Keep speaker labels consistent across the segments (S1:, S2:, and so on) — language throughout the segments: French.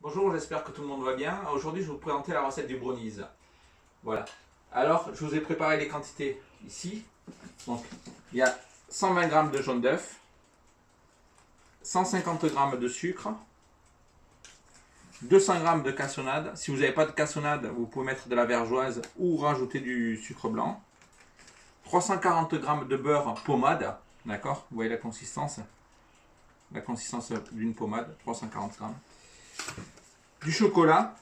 S1: Bonjour, j'espère que tout le monde va bien. Aujourd'hui, je vais vous présenter la recette du brownies. Voilà. Alors, je vous ai préparé les quantités ici. Donc, il y a 120 g de jaune d'œuf, 150 g de sucre, 200 g de cassonade. Si vous n'avez pas de cassonade, vous pouvez mettre de la vergeoise ou rajouter du sucre blanc. 340 g de beurre pommade. D'accord? Vous voyez la consistance? La consistance d'une pommade, 340 g. Du chocolat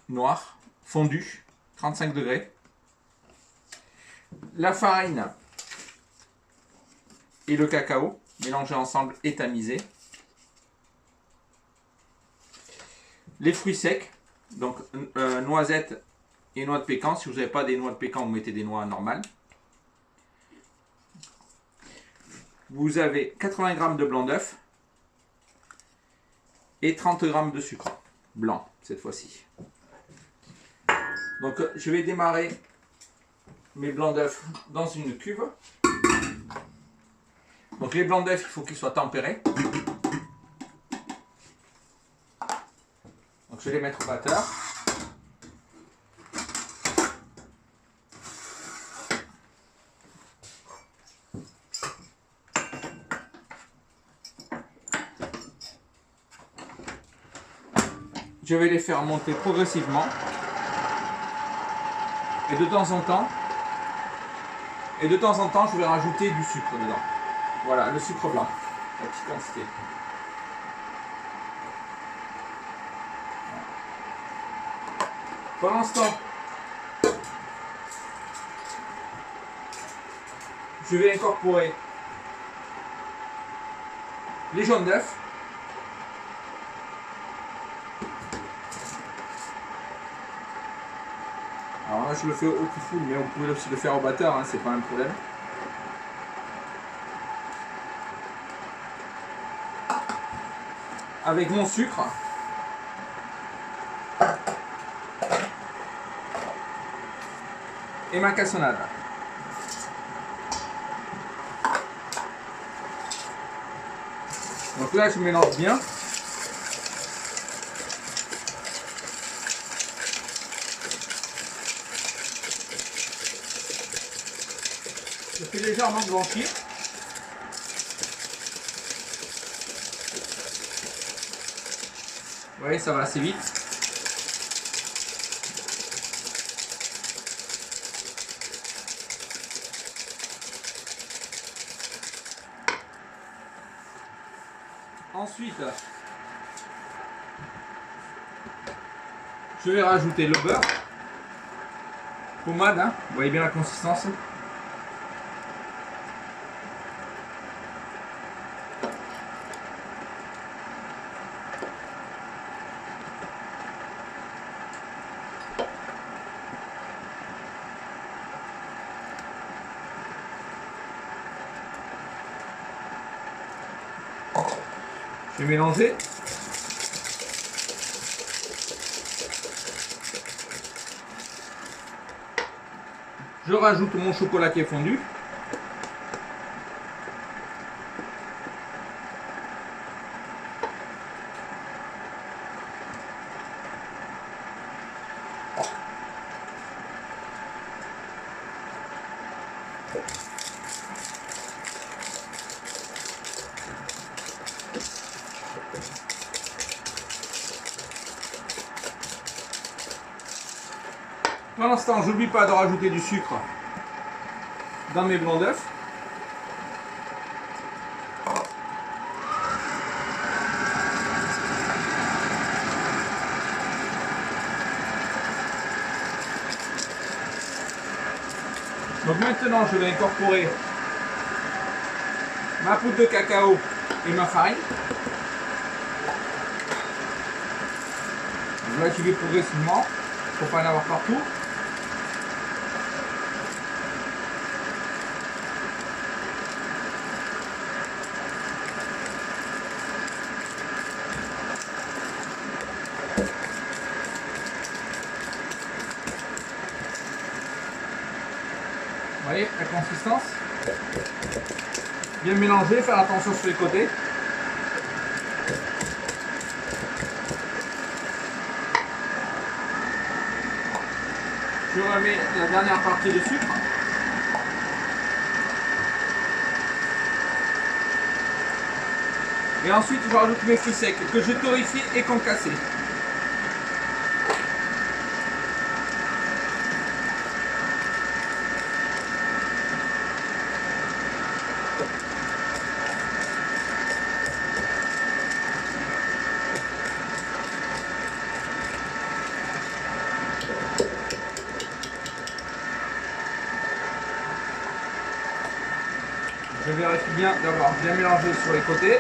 S1: noir, fondu, 35 degrés. La farine et le cacao mélangés ensemble et tamisés. Les fruits secs, donc noisettes et noix de pécan. Si vous n'avez pas des noix de pécan, vous mettez des noix normales. Vous avez 80 g de blanc d'œuf et 30 g de sucre blanc cette fois-ci. Donc je vais démarrer mes blancs d'œufs dans une cuve. Donc les blancs d'œufs, il faut qu'ils soient tempérés. Donc je vais les mettre au batteur. Je vais les faire monter progressivement. Et de temps en temps, je vais rajouter du sucre dedans. Voilà, le sucre blanc, la petite quantité. Pendant ce temps, je vais incorporer les jaunes d'œufs. Alors là, je le fais au coup foule, mais vous pouvez aussi le faire au batteur, hein, c'est pas un problème. Avec mon sucre. Et ma cassonade. Donc là, je mélange bien. Je fais légèrement blanchir. Vous voyez, ça va assez vite. Ensuite, je vais rajouter le beurre. Pommade, hein, vous voyez bien la consistance. Je vais mélanger. Je rajoute mon chocolat qui est fondu. Pour l'instant, je n'oublie pas de rajouter du sucre dans mes blancs d'œufs. Donc maintenant, je vais incorporer ma poudre de cacao et ma farine. Donc là, j'y vais progressivement pour ne pas en avoir partout. Vous voyez la consistance? Bien mélanger, faire attention sur les côtés. Je remets la dernière partie de sucre. Et ensuite, je rajoute mes fruits secs que je torréfie et concassé. Je vérifie bien d'avoir bien mélangé sur les côtés.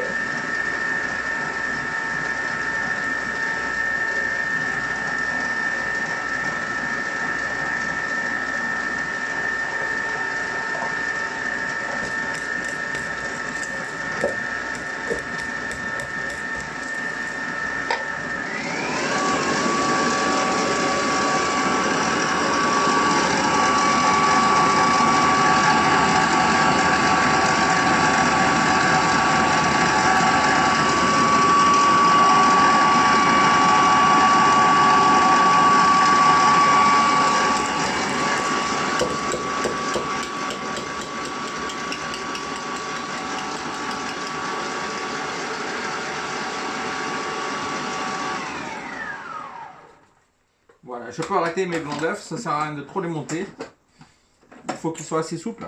S1: Voilà, je peux arrêter mes blancs d'œufs, ça sert à rien de trop les monter. Il faut qu'ils soient assez souples.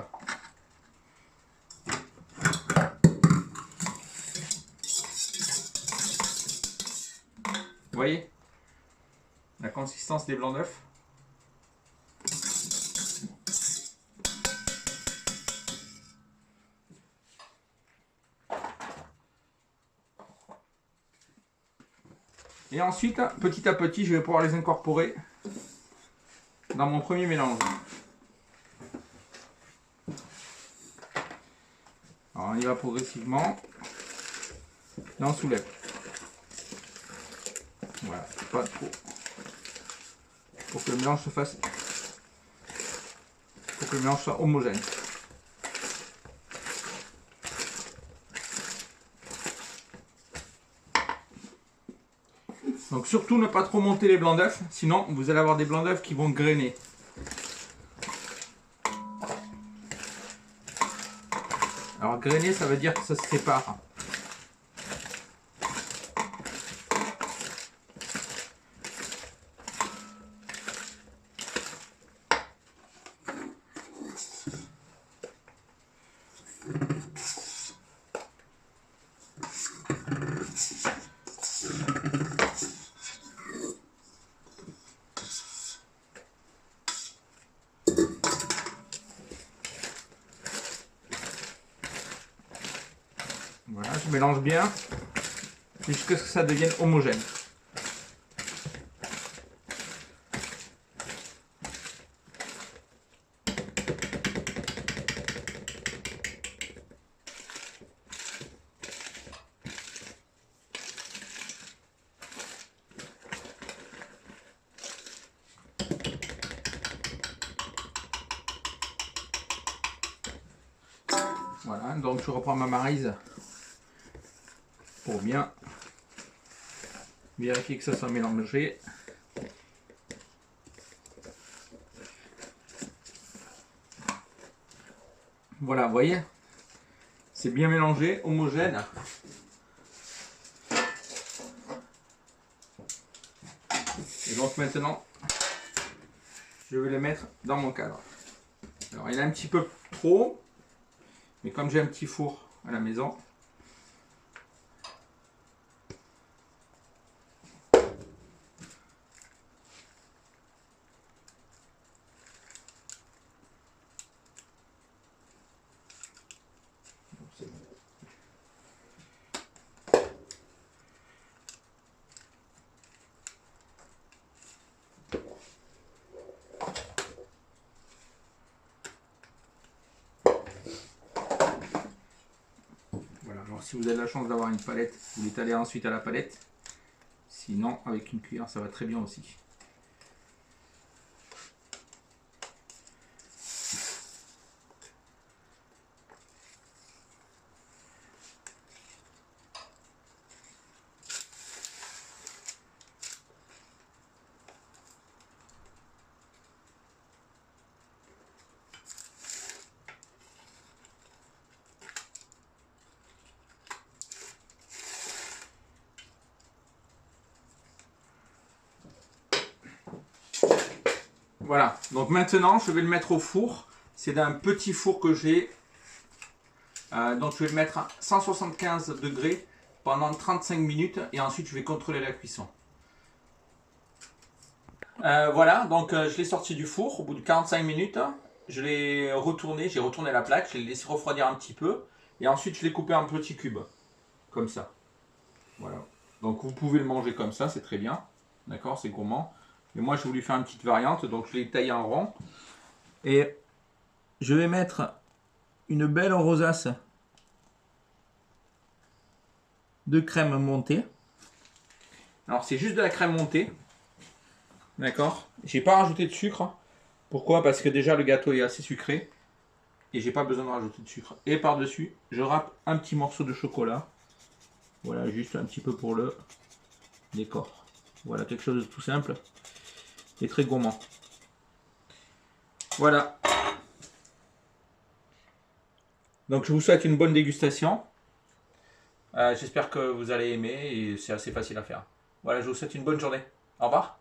S1: Vous voyez la consistance des blancs d'œufs? Et ensuite, petit à petit, je vais pouvoir les incorporer dans mon premier mélange. Alors on y va progressivement. Et on soulève. Voilà, pas trop. Pour que le mélange se fasse. Pour que le mélange soit homogène. Donc surtout ne pas trop monter les blancs d'œufs, sinon vous allez avoir des blancs d'œufs qui vont grainer. Alors grainer, ça veut dire que ça se sépare. Voilà, je mélange bien jusqu'à ce que ça devienne homogène. Voilà, donc je reprends ma maryse pour bien vérifier que ça soit mélangé. Voilà, vous voyez, c'est bien mélangé, homogène. Et donc maintenant, je vais les mettre dans mon cadre. Alors il est un petit peu trop, mais comme j'ai un petit four à la maison, c'est bon. Voilà, alors si vous avez la chance d'avoir une palette, vous l'étalez ensuite à la palette. Sinon, avec une cuillère, ça va très bien aussi. Voilà, donc maintenant je vais le mettre au four. C'est un petit four que j'ai. Donc je vais le mettre à 175 degrés pendant 35 minutes et ensuite je vais contrôler la cuisson. Voilà, donc je l'ai sorti du four au bout de 45 minutes. Je l'ai retourné, j'ai retourné la plaque, je l'ai laissé refroidir un petit peu et ensuite je l'ai coupé en petits cubes, comme ça. Voilà, donc vous pouvez le manger comme ça, c'est très bien, d'accord, c'est gourmand. Mais moi je voulais faire une petite variante, donc je l'ai taillé en rond. Et je vais mettre une belle rosace de crème montée. Alors c'est juste de la crème montée, d'accord. J'ai pas rajouté de sucre. Pourquoi? Parce que déjà le gâteau est assez sucré et j'ai pas besoin de rajouter de sucre. Et par dessus, je râpe un petit morceau de chocolat. Voilà, juste un petit peu pour le décor. Voilà, quelque chose de tout simple et très gourmand. Voilà. Donc je vous souhaite une bonne dégustation. J'espère que vous allez aimer et c'est assez facile à faire. Voilà, je vous souhaite une bonne journée. Au revoir.